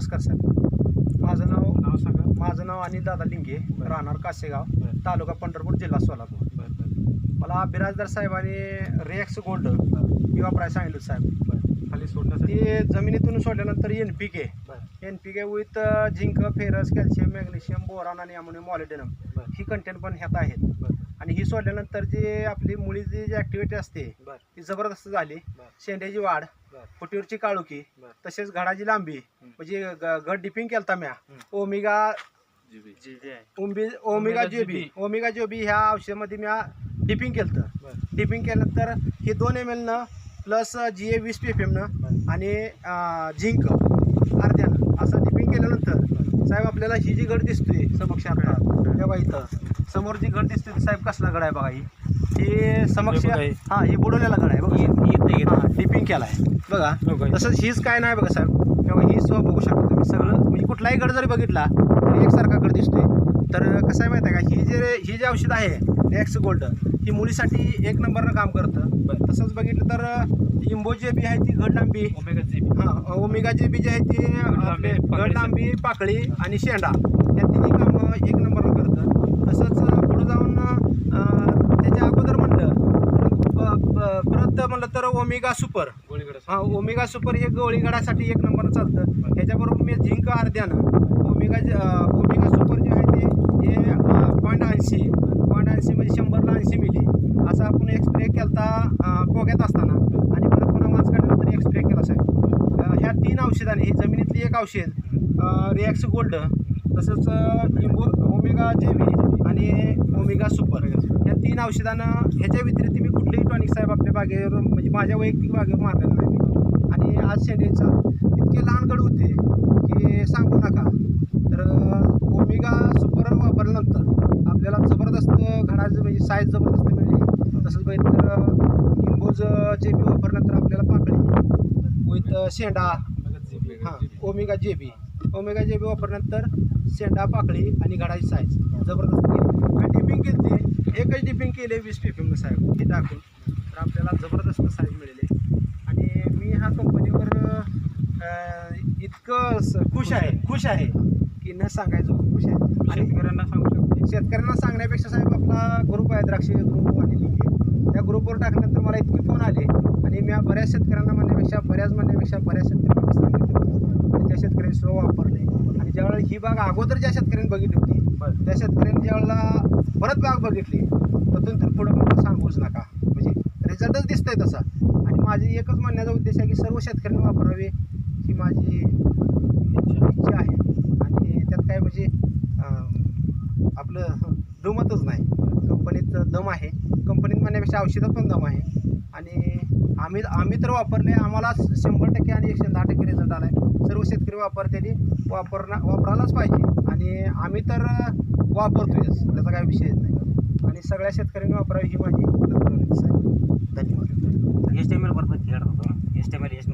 नमस्कार साहेब. नाव सांगा. माझं नाव अनिल दादा लिंगे, राहणार कासेगाव, तालुका पंढरपूर, जिल्हा सोलापूर. मला बिराजदार साहेबांनी रिएक्स गोल्ड ही वापरायला सांगितलं साहेब. खाली सोडण्यासाठी ती जमिनीतून सोडल्यानंतर NPK with zinc, ferrous, calcium, magnesium, boron आणि अमोनियम मॉलिब्डेनम ही कंटेंट पण ह्यात आहेत. आणि ही सोडल्यानंतर जी आपली मुळीची जी ऍक्टिव्हिटी असते ती जबरदस्त झाली. शेंड्याची वाढ, फुटीवरची काळुकी, तसेच घडाची लांबी, म्हणजे घड डिपिंग केलता म्या ओमेगा जेबी ह्या औषधामध्ये म्या डिपिंग केलं. डिपिंग केल्यानंतर हे 2 ml न प्लस GA 20 ppm न आणि झिंक अर्ध्यानं असं डिपिंग केल्यानंतर साहेब आपल्याला ही जी घड दिसतोय समक्ष आता तेव्हा इथं समोर जी घड दिसतोय साहेब कसला घड आहे बघा. ही समक्ष ही बुडवलेला घड आहे बघा. डिपिंग केला आहे बघा. तसंच हीच काय नाही बघा साहेब. तेव्हा ही सुद्धा बघू शकता तुम्ही सगळं, म्हणजे कुठलाही घड जरी बघितला तरी एकसारखा घड दिसतोय. तर कसं आहे माहिती आहे का, ही जे औषध आहे रिएक्स गोल्ड ही मुलीसाठी 1 नंबरनं काम करतं. तसंच बघितलं तर इम्बो जेबी आहे ती घड लांबी, ओमेगा जेबी जी आहे ती घड लांबी, पाकळी आणि शेंडा या तिन्ही कामं 1 नंबरनं करतं. तसंच पुढे जाऊन त्याच्या अगोदर परत म्हणलं तर ओमेगा सुपर ओमेगा सुपर हे गोळीगडासाठी 1 नंबरनं चालतं. ह्याच्याबरोबर मी झिंक अर्ध्यानं ओमेगा सुपर जे आहे ते 0.80 म्हणजे 100ला 80 मिली असा आपण एक स्प्रे केला पोग्यात असताना, आणि परत पुन्हा मांस काढल्यानंतर एक स्प्रे केला साहेब. ह्या 3 औषधांनी, ही जमिनीतली एक औषध रिएक्स गोल्ड, तसंच ओमेगा जेबी आणि ओमेगा सुपर या 3 औषधानं ह्याच्या व्यतिरिक्त मी कुठलेही टॉनिक साहेब आपल्या बागेवर, म्हणजे माझ्या वैयक्तिक बागेवर मारलेलं नाही मी. आणि आज शेंड्याचा इतके लहान गड होते की सांगू नका. तर ओमेगा सुपर वापरल्यानंतर आपल्याला जबरदस्त घडाचं म्हणजे साईज जबरदस्त मिळली. तसंच बघितलं तर इम्बोज जेबी वापरल्यानंतर आपल्याला पाकळी विथ शेंडा ओमेगा जेबी वापरल्यानंतर शेंडा, पाकळी आणि घडाची साईज जबरदस्त केली. डिपिंग केली, एकच डिपिंग केले 20 ppm साहेब हे टाकून, तर आपल्याला जबरदस्त साईज मिळाली. आणि मी ह्या कंपनीवर इतकं खुश आहे की न सांगायचं खुश आहे. आणि शेतकऱ्यांना सांगण्यापेक्षा साहेब आपला ग्रुप आहे द्राक्षे ग्रुप आणि लिंके, त्या ग्रुपवर टाकल्यानंतर मला इतके फोन आले आणि मी बऱ्याच शेतकऱ्यांना म्हणण्यापेक्षा बऱ्याच शेतकऱ्यांना सांगितलं आणि त्या शेतकऱ्यांनी सुद्धा वापरले. आणि ज्यावेळेला ही बाग अगोदर ज्या शेतकऱ्यांनी बघितली होती त्या शेतकऱ्यांनी ज्यावेळेला परत बाग बघितली तिथून तर पुढं मला सांगूच नका, म्हणजे रिझल्टच दिसतंय तसा. आणि माझी एकच म्हणण्याचा उद्देश आहे की सर्व शेतकऱ्यांनी वापरावे ही माझी इच्छा आहे. आणि त्यात काय म्हणजे आपलं दुमतच नाही, कंपनीत दम आहे. कंपनीत म्हणण्यापेक्षा औषधात पण दम आहे. आणि आम्ही तर वापरले, आम्हाला 100% आणि 110% रिझल्ट आला आहे. सर्व शेतकरी वापरायलाच पाहिजे. आणि आम्ही तर वापरतोयच, त्याचा काही विषयच नाही. आणि सगळ्या शेतकऱ्यांनी वापरावी ही माझी विनंती आहे. धन्यवाद.